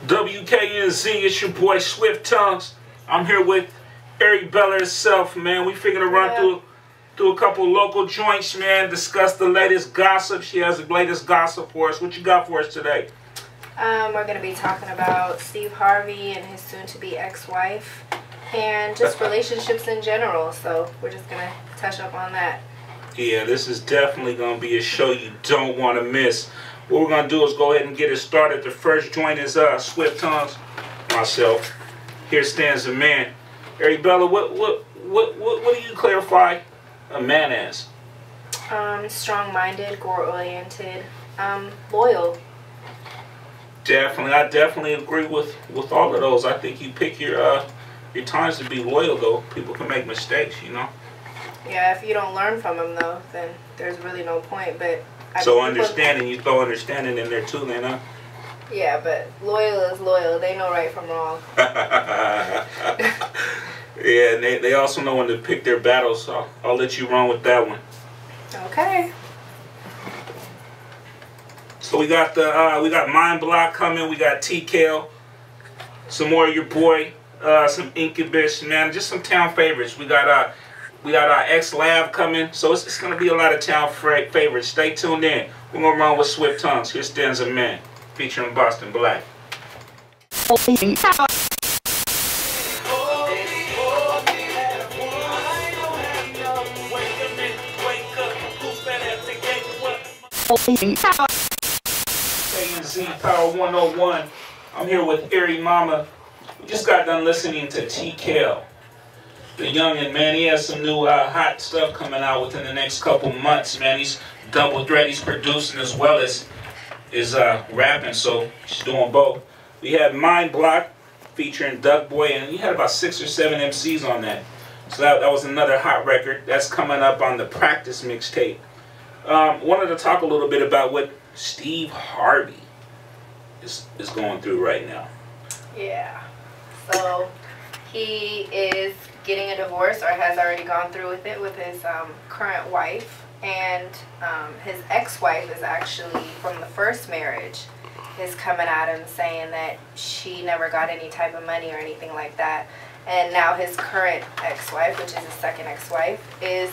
Wknz, it's your boy Swift Tongues. I'm here with Eribella herself, man. We figured to run through a couple local joints, man. Discuss the latest gossip. She has the latest gossip for us. What you got for us today? We're going to be talking about Steve Harvey and his soon-to-be ex-wife, and just relationships in general. So we're just going to touch up on that. Yeah, this is definitely going to be a show you don't want to miss. What we're going to do is go ahead and get it started. The first joint is Swift Tongues, myself. Here stands a man. Eribella, what do you clarify a man as? Strong-minded, goal-oriented, loyal. Definitely, I definitely agree with all of those. I think you pick your times to be loyal, though. People can make mistakes, you know. Yeah, if you don't learn from them, though, then there's really no point. But so understanding, you throw understanding in there too, then, huh? Yeah, but loyal is loyal. They know right from wrong. Yeah, and they also know when to pick their battles, so I'll let you run with that one. Okay. So we got Mind Block coming. We got TKL. Some more of your boy. Some Incubus, man. Just some town favorites. We got our X Lab coming. So it's gonna be a lot of town favorites. Stay tuned in. We're gonna run with Swift Tongues. Here stands a man, featuring Boston Black. Wknz Power 101. I'm here with Eri Mama. We just got done listening to TKL. The youngin', man, he has some new hot stuff coming out within the next couple months, man. He's double threat. He's producing as well as is rapping, so he's doing both. We had Mind Block featuring Duck Boy, and we had about 6 or 7 MCs on that. So that was another hot record. That's coming up on the Practice mixtape. Wanted to talk a little bit about what Steve Harvey is going through right now. Yeah. So he is getting a divorce, or has already gone through with it, with his current wife, and his ex-wife is actually from the first marriage is coming at him saying that she never got any type of money or anything like that. And now his current ex-wife, which is his second ex-wife, is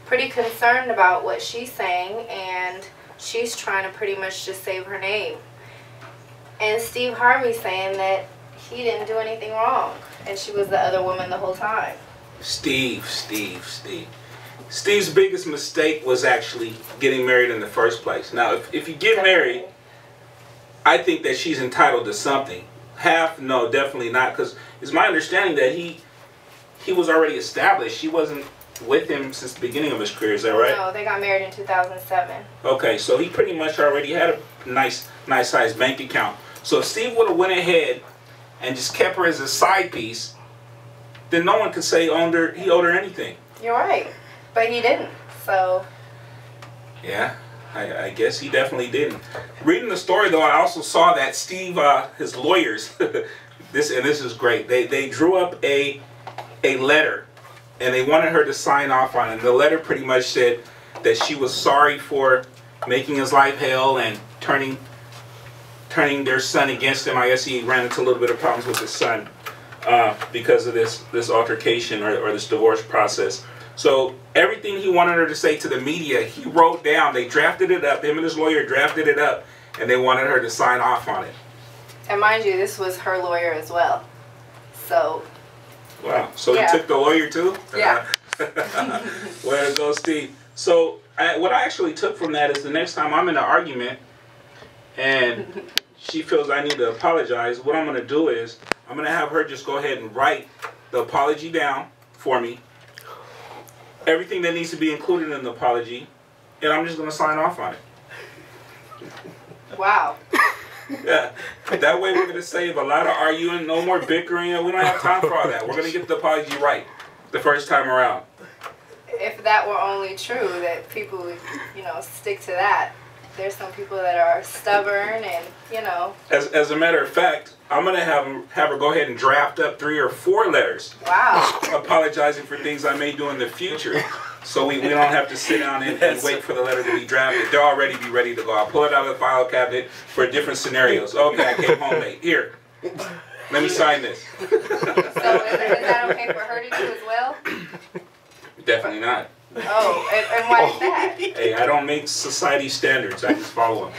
pretty concerned about what she's saying, and she's trying to pretty much just save her name. And Steve Harvey saying that he didn't do anything wrong, and she was the other woman the whole time. Steve's biggest mistake was actually getting married in the first place. Now, if you get married, I think that she's entitled to something. Half, no, definitely not, because it's my understanding that he was already established. She wasn't with him since the beginning of his career, is that right? No, they got married in 2007. Okay, so he pretty much already had a nice sized bank account. So if Steve would have went ahead and just kept her as a side piece, then no one could say he owed her anything. You're right, but he didn't, so. Yeah, I guess he definitely didn't. Reading the story, though, I also saw that Steve, his lawyers, this is great. They drew up a letter, and they wanted her to sign off on it. The letter pretty much said that she was sorry for making his life hell and turning their son against him. I guess he ran into a little bit of problems with his son because of this altercation or this divorce process. So everything he wanted her to say to the media, he wrote down. They drafted it up. Him and his lawyer drafted it up, and they wanted her to sign off on it. And mind you, this was her lawyer as well. So. Wow. So yeah. He took the lawyer too? Yeah. Way to go, Steve. So what I actually took from that is the next time I'm in an argument and she feels I need to apologize, what I'm going to do is I'm going to have her just go ahead and write the apology down for me. Everything that needs to be included in the apology, and I'm just going to sign off on it. Wow. Yeah. That way we're going to save a lot of arguing, no more bickering. We don't have time for all that. We're going to get the apology right the first time around. If that were only true, that people would, stick to that. There's some people that are stubborn and, As a matter of fact, I'm going to have her go ahead and draft up 3 or 4 letters. Wow. Apologizing for things I may do in the future. So we don't have to sit down and wait for the letter to be drafted. They'll already be ready to go. I'll pull it out of the file cabinet for different scenarios. Okay, I came home late. Here, let me sign this. So is that okay for her to do as well? Definitely not. Oh, and why is that? Hey, I don't make society standards. I just follow them.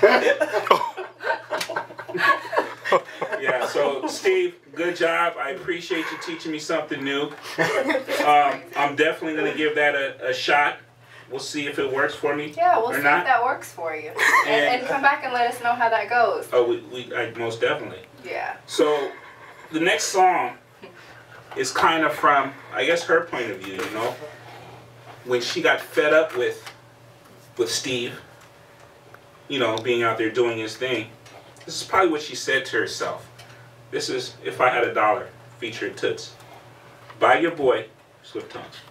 Yeah, so Steve, good job. I appreciate you teaching me something new. I'm definitely going to give that a shot. We'll see if it works for me. Yeah, we'll see if that works for you. And come back and let us know how that goes. Oh, most definitely. Yeah. So the next song is kind of from, I guess, her point of view, you know. When she got fed up with Steve, you know, being out there doing his thing. This is probably what she said to herself. This is If I Had a Dollar, featuring Toots. By your boy, Swift Tongues.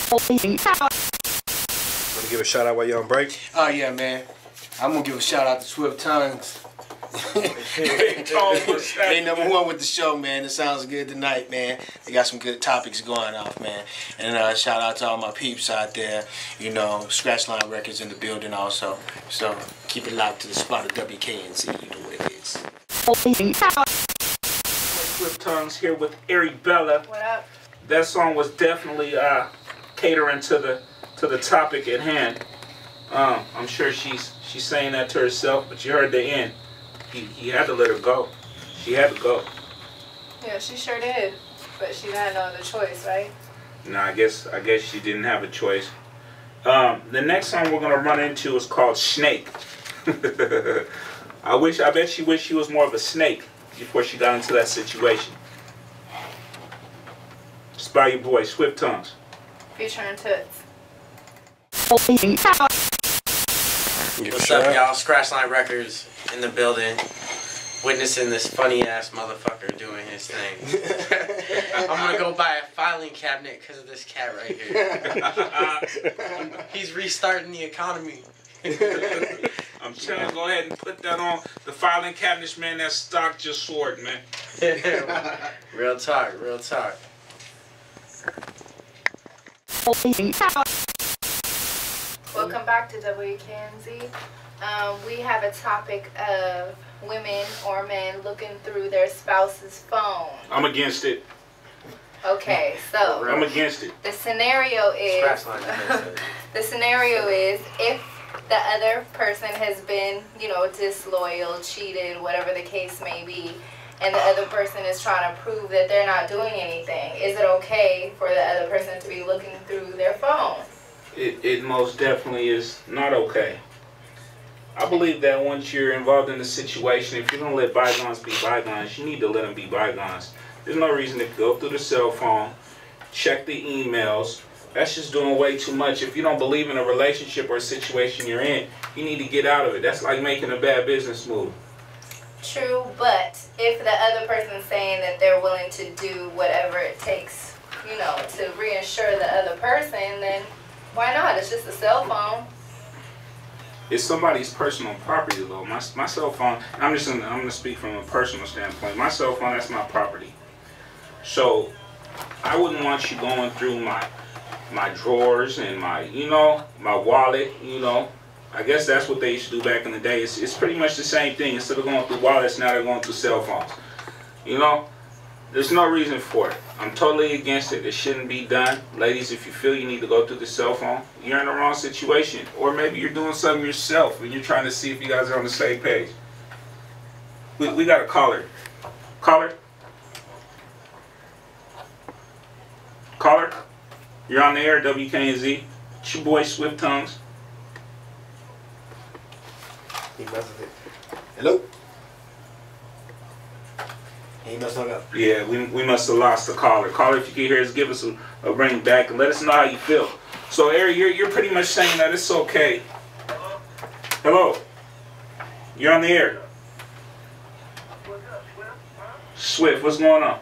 Want to give a shout out while you're on break? Oh yeah, man. I'm gonna give a shout out to Swift Tongues. They number one with the show, man. It sounds good tonight, man. They got some good topics going off, man. And shout out to all my peeps out there. You know, Scratch Line Records in the building also. So keep it locked to the spot of Wknz. You know what it is. Swift Tongues here with Eribella. What up? That song was definitely catering to the topic at hand. I'm sure she's saying that to herself, but you heard the end. He had to let her go. She had to go. Yeah, she sure did. But she had no other choice, right? No, I guess she didn't have a choice. The next song we're gonna run into is called Snake. I bet she wished she was more of a snake before she got into that situation. It's by your boy, Swift Tongues. Featuring Toots. What's up, y'all? Scratch Line Records in the building. Witnessing this funny ass motherfucker doing his thing. I'm gonna go buy a filing cabinet because of this cat right here. He's restarting the economy. I'm trying to go ahead and put that on the filing cabinets, man. That stock just soared, man. Real talk, real talk. Welcome back to Wknz. We have a topic of women or men looking through their spouse's phone. I'm against it. Okay, so I'm against it. the scenario is the scenario is if the other person has been, you know, disloyal, cheated, whatever the case may be, and the other person is trying to prove that they're not doing anything, is it okay for the other person to be looking through their phone? It most definitely is not okay. I believe that once you're involved in the situation, if you're going to let bygones be bygones, you need to let them be bygones. There's no reason to go through the cell phone, check the emails. That's just doing way too much. If you don't believe in a relationship or a situation you're in, you need to get out of it. That's like making a bad business move. True, but if the other person's saying that they're willing to do whatever it takes, you know, to reassure the other person, then why not? It's just a cell phone. It's somebody's personal property, though. My cell phone, I'm gonna speak from a personal standpoint. My cell phone, that's my property. So I wouldn't want you going through my drawers and my wallet, you know. I guess that's what they used to do back in the day. It's pretty much the same thing. Instead of going through wallets, now they're going through cell phones. You know, there's no reason for it. I'm totally against it. It shouldn't be done. Ladies, if you feel you need to go through the cell phone, you're in the wrong situation. Or maybe you're doing something yourself and you're trying to see if you guys are on the same page. We got a caller. Caller? Caller? You're on the air, Wknz. It's your boy, Swift Tongues. He messed it. Hello? He must hung up. Yeah, we must have lost the caller. Caller, if you can hear us, give us a ring back and let us know how you feel. So, Eric, you're pretty much saying that it's okay. Hello? You're on the air. What's up, Swift? Huh? Swift, what's going on?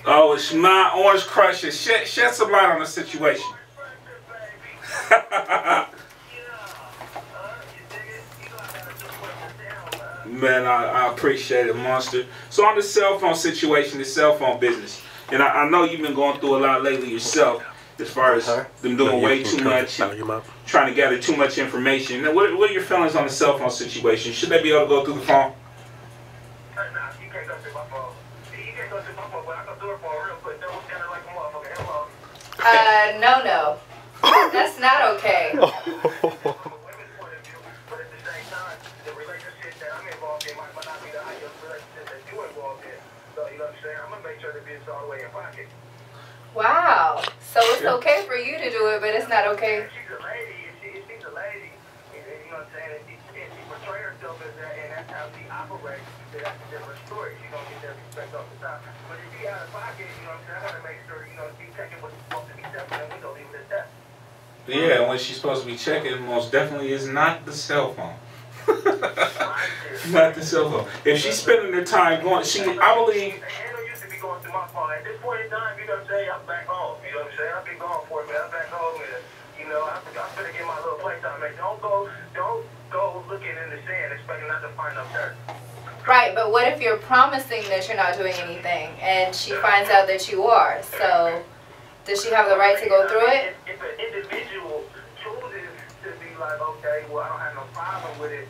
Oh, it's my Orange Crusher. Shed some light on the situation. Man, I appreciate it, Monster. So on the cell phone situation, the cell phone business, And I know you've been going through a lot lately yourself, as far as them doing way too much, trying to gather too much information. Now, what are your feelings on the cell phone situation? Should they be able to go through the phone? Nah, you can't go through my phone. You can't go through my phone, but I can do it for real quick. That was kind of like a motherfucker. Hello. No. That's not okay. Women's point of view, but at the same time, the relationship that I'm involved in might not be the ideal relationship that you involved in. So, you know what I'm saying? I'm going to make sure that it's all the way in pocket. Wow. So it's okay for you to do it, but it's not okay. She's a lady. She's a lady. You know what I'm saying? And she portrays herself as that, and that's how she operates. That's a different story. She's going to get that respect off the top. But if she out of pocket, you know what I'm saying? I got to make sure, you know, she's taking what's supposed to be separate, and we don't leave it at that. Yeah, what she's supposed to be checking most definitely is not the cell phone. Not the cell phone. If she's spending her time going, I believe. Hannah used to be going through my phone. At this point in time, you know what I'm saying? I'm back home. You know what I'm saying? I've been gone for a minute. I'm back home, and you know, I'm gonna get my little playtime. Like, don't go looking in the sand expecting not to find no dirt. Right, but what if you're promising that you're not doing anything and she finds out that you are? So does she have the right to go through it? If an individual chooses to be like, okay, well, I don't have no problem with it,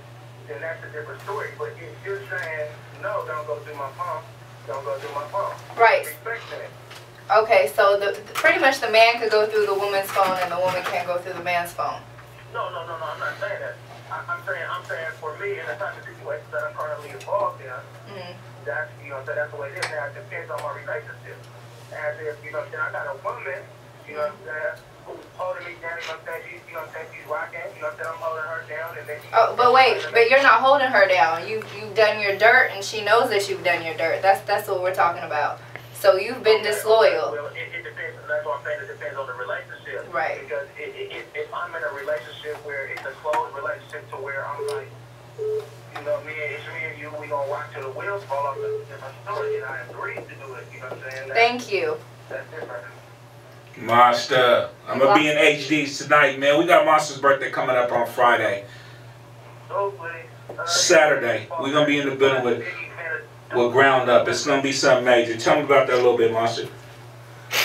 then that's a different story. But if you're saying, no, don't go through my phone, don't go through my phone. Right. Respect that. Okay, so pretty much the man could go through the woman's phone and the woman can't go through the man's phone. No, I'm not saying that. I'm saying for me, in the type of situation that I'm currently involved in, that's, you know, that's the way it is. Now, it depends on my relationship. As if, you know, I got a woman, you know what I'm saying, who's holding me down, you know what I'm saying, she's rocking, you know what I'm saying, I'm holding her down, and then Oh, but wait, but you're not holding her down. You've done your dirt, and she knows that you've done your dirt. That's what we're talking about. So you've been disloyal. Well, it depends. That's what I'm saying. It depends on the relationship. Right. Because if I'm in a relationship where it's a closed relationship to where I'm like, you know, it's me and you, we gonna rock till the wheels fall off. That's a different story, and I agreed to do it. You know what I'm saying? Thank you. That's different. Monster, I'm gonna be in HDs tonight, man. We got Monster's birthday coming up on Friday. Saturday, we're gonna be in the building with Ground Up. It's gonna be something major. Tell me about that a little bit, Monster.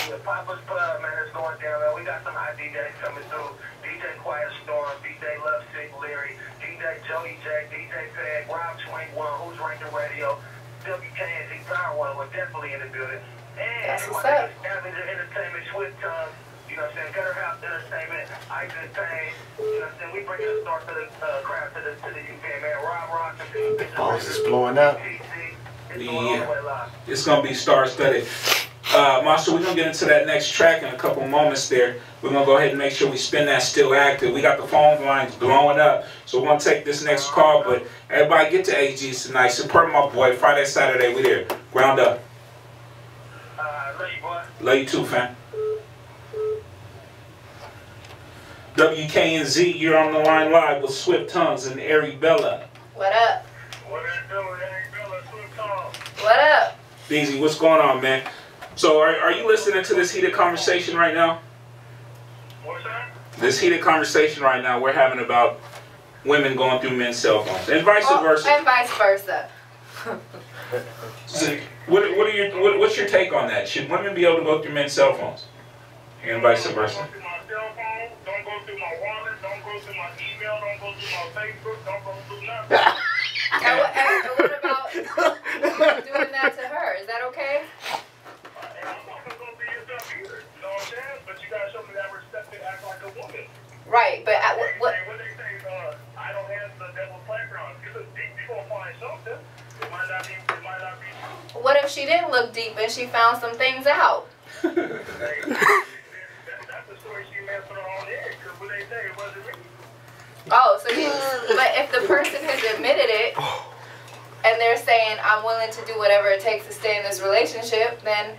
The Papa's Club, man, is going down, man. We got some hot DJs coming through. DJ Quiet Storm, DJ Lovesick Larry, DJ Joey J, DJ Peg, Rob 21, Who's Ranking Radio, Wknz, Power 1, we're definitely in the building. And That's what's up. Scavenger Entertainment, Swift Tongue, you know what I'm saying, Gutter House Entertainment, Ivan Payne, you know what I'm saying, we bringing the start to the crowd to the UK, man. Rob Rock, Balls is blowing up. Yeah, it's gonna be star-studded. Monster, we're gonna get into that next track in a couple moments there. We're gonna go ahead and make sure we spin that still active. We got the phone lines blowing up, so we're gonna take this next call. But everybody get to HG's tonight. Support my boy. Friday, Saturday, we there. Ground Up. Love you, boy. Love you too, fam. Wknz, you're on the line live with Swift Tongues and Eribella. What up? What are you doing, Eribella, Swift Tongue? What up? Beezy, what's going on, man? So are you listening to this heated conversation right now? What's that? This heated conversation right now we're having about women going through men's cell phones and vice versa. And vice versa. So, what's your take on that? Should women be able to go through men's cell phones and vice versa? Don't go through my cell phone, don't go through my wallet, don't go through my email, don't go through my Facebook, don't go through nothing. And what about doing that to her? Is that okay? And I'm not gonna go through your stuff either. You know what I'm saying? But you gotta show me that respect and act like a woman. Right, but what? When they say, I don't have the devil's playground, you gonna find something. It might not be true. What if she didn't look deep and she found some things out? That's the story she meant for her own head, because when they say it wasn't me. Oh, so but if the person has admitted it and they're saying, I'm willing to do whatever it takes to stay in this relationship, then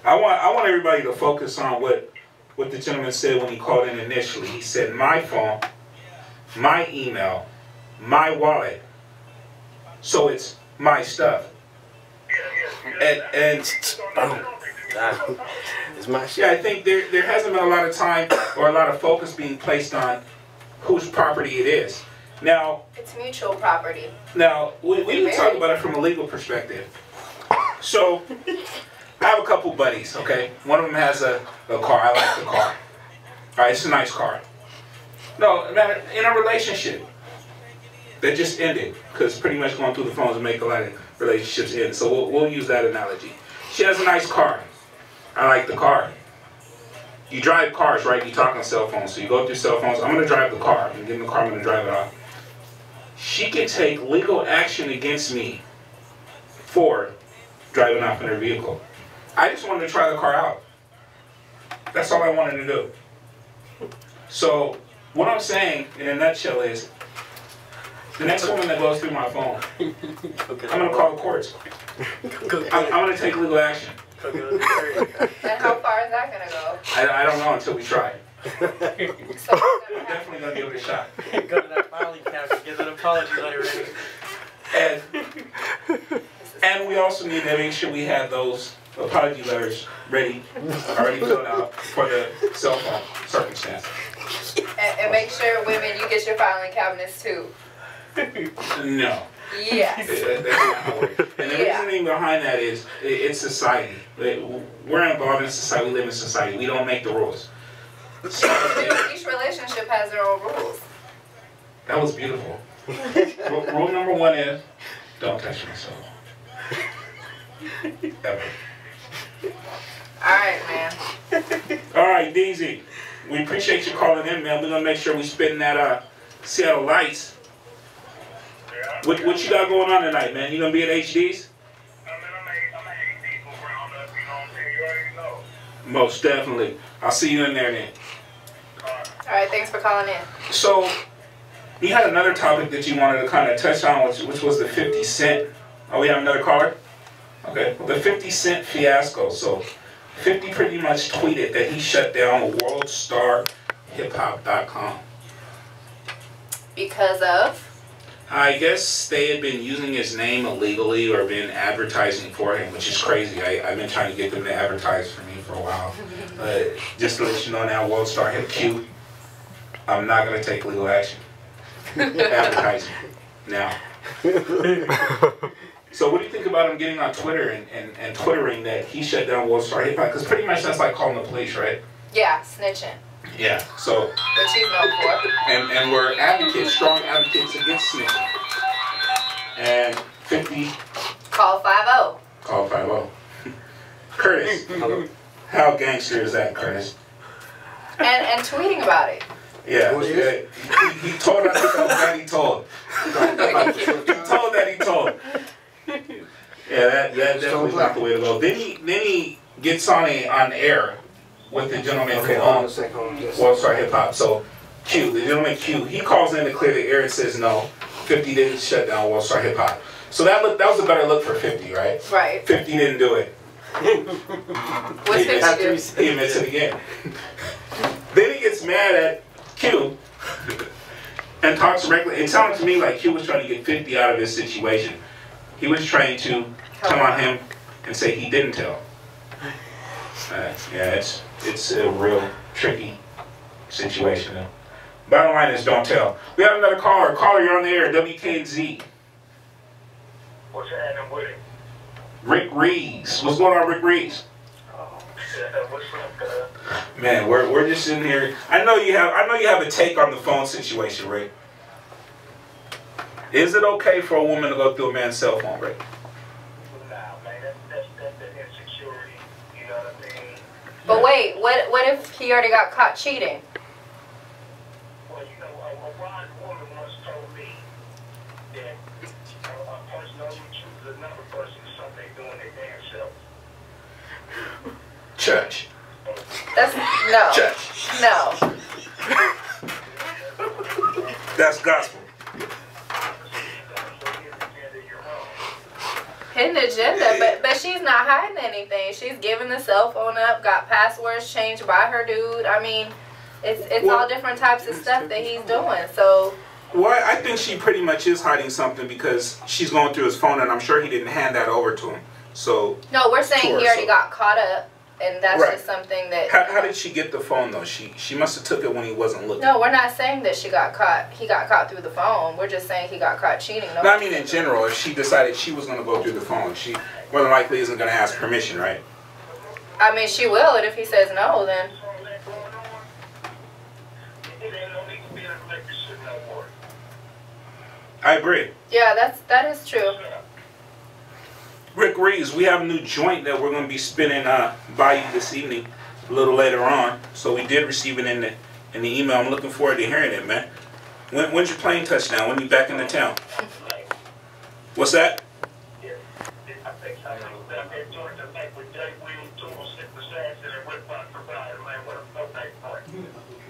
I want everybody to focus on what the gentleman said when he called in initially. He said, my phone, my email, my wallet. So it's my stuff. And it's my shit. yeah, I think there hasn't been a lot of time or a lot of focus being placed on whose property it is. Now, it's mutual property. Now, we didn't talk about it from a legal perspective. So, I have a couple buddies, okay? One of them has a car. I like the car. All right, it's a nice car. No, man, in a relationship that just ended, because pretty much going through the phones and make a lot of relationships end. So we'll use that analogy. She has a nice car. I like the car. You drive cars, right? You talk on cell phones. So you go through cell phones. I'm going to drive the car. I'm getting the car. I'm going to drive it off. She can take legal action against me for driving off in her vehicle. I just wanted to try the car out. That's all I wanted to do. So what I'm saying in a nutshell is, the next woman that goes through my phone, I'm going to call the courts. I'm going to take legal action. And how far is that going to go? I don't know until we try. So We're definitely going to give it a shot. Go to that filing cabinet, get an apology letter ready. And we also need to make sure we have those apology letters ready, already filled out for the cell phone circumstance. and make sure, women, you get your filing cabinets too. No. Yes. And the reasoning behind that is, it's society. We're involved in society, we live in society. We don't make the rules. So, Each relationship has their own rules. that was beautiful. Rule number 1 is, don't touch myself. Ever. Alright, man. Alright, DZ. We appreciate you calling in, man. We're going to make sure we spin that Seattle Lights. What you got going on tonight, man? You going to be at HD's? I'm at HD's for Roundup, you know what I'm saying? You already know. Most definitely. I'll see you in there then. Alright, thanks for calling in. So, you had another topic that you wanted to kind of touch on, which was the 50 Cent. Oh, we have another caller? Okay. The 50 Cent fiasco. So, 50 pretty much tweeted that he shut down WorldstarHipHop.com. Because of? I guess they had been using his name illegally or been advertising for him, which is crazy. I've been trying to get them to advertise for me for a while. Just to let you know now, WorldStar Hip Q, I'm not going to take legal action. Advertising. Now. So what do you think about him getting on Twitter and twittering that he shut down WorldStar Hip Hop? Because pretty much that's like calling the police, right? Yeah, snitching. Yeah, so... Which he's known for. And we're advocates, strong advocates against snitching. And 50... Call 50. Call 50. Curtis, how gangster is that, Curtis? And tweeting about it. Yeah, he told us that he told. He told that he told. Yeah, that definitely not the way to go. Then he gets on air with the gentleman from WorldStar Hip Hop. So Q, the gentleman Q, he calls in to clear the air and says no, 50 didn't shut down WorldStar Hip Hop. So that was a better look for 50, right? Right. 50 didn't do it. What's 50 do? He admits it again. Then he gets mad at Q and talks directly. It sounded to me like Q was trying to get 50 out of this situation. He was trying to come on him and say he didn't tell. Yeah, it's a real tricky situation. Bottom line is don't tell. We have another caller. Caller, you're on the air. Wknz. What's happening with it? Rick Reeves. What's going on, Rick Reeves? What's up, Man, we're just in here. I know you have a take on the phone situation, Rick. Is it okay for a woman to go through a man's cell phone, Rick? Nah, man, that's the insecurity. You know what I mean? But wait, what if he already got caught cheating? Well, you know, a wise woman once told me that a person only chooses another person for something they doing their damn self. Church. That's no. Church. No. That's gospel. Hidden agenda, but she's not hiding anything. She's giving the cell phone up, got passwords changed by her dude. I mean, it's all different types of stuff that he's doing. So. Well, I think she pretty much is hiding something because she's going through his phone, and I'm sure he didn't hand that over to him. So. No, we're saying he already got caught up. And that's right. Just something that... How did she get the phone, though? She must have took it when he wasn't looking. No, we're not saying that she got caught. He got caught through the phone. We're just saying he got caught cheating. No, I mean in general, if she decided she was going to go through the phone, she more than likely isn't going to ask permission, right? I mean, she will, and if he says no, then. I agree. Yeah, that is true. Rick Reeves, we have a new joint that we're going to be spinning by you this evening, a little later on. So we did receive it in the email. I'm looking forward to hearing it, man. When's your plane touchdown? When you back in the town? What's that?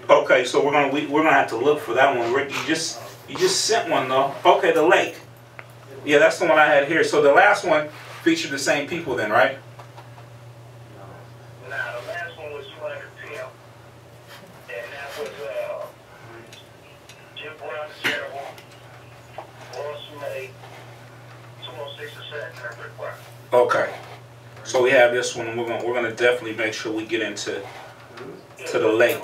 Okay, so we're gonna have to look for that one, Rick. You just sent one though. Okay, the lake. Yeah, that's the one I had here. So the last one featured the same people then, right? Nah, the last one was 210, and that was Jim Brown, the Terrible, Ross May, 206 and Rick Brown. Okay. So we have this one, and we're gonna definitely make sure we get into the lake.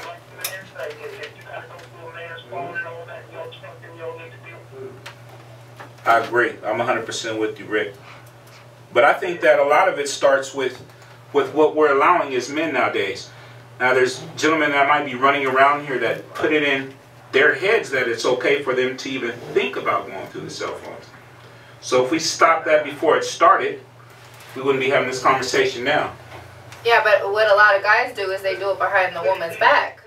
I agree. I'm 100% with you, Rick. But I think that a lot of it starts with what we're allowing as men nowadays. Now, there's gentlemen that might be running around here that put it in their heads that it's okay for them to even think about going through the cell phones. So if we stopped that before it started, we wouldn't be having this conversation now. Yeah, but what a lot of guys do is they do it behind the woman's back.